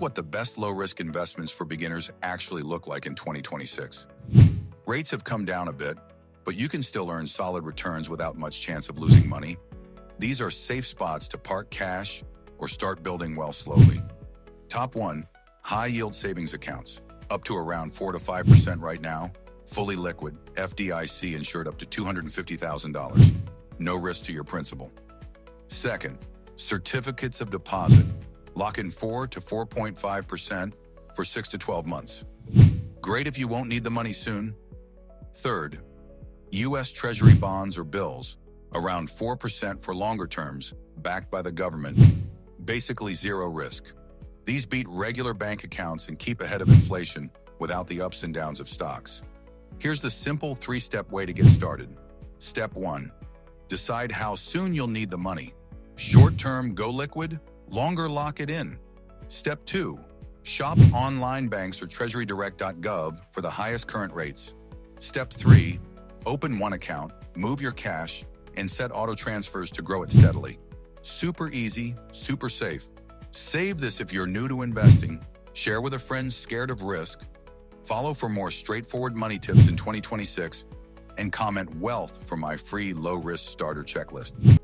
what the best low-risk investments for beginners actually look like in 2026. Rates have come down a bit, but you can still earn solid returns without much chance of losing money. These are safe spots to park cash or start building wealth slowly. Top 1. High-yield savings accounts, up to around 4 to 5% right now, fully liquid, FDIC insured up to $250,000. No risk to your principal. Second, certificates of deposit. Lock in 4 to 4.5% for 6 to 12 months. Great if you won't need the money soon. Third, U.S. Treasury bonds or bills, around 4% for longer terms, backed by the government. Basically zero risk. These beat regular bank accounts and keep ahead of inflation without the ups and downs of stocks. Here's the simple 3-step way to get started. Step 1. Decide how soon you'll need the money. Short-term, go liquid. Longer, lock it in. Step 2. Shop online banks or treasurydirect.gov for the highest current rates. Step 3. Open one account, move your cash, and set auto transfers to grow it steadily. Super easy, super safe. Save this if you're new to investing. Share with a friend scared of risk. Follow for more straightforward money tips in 2026. And comment wealth for my free low-risk starter checklist.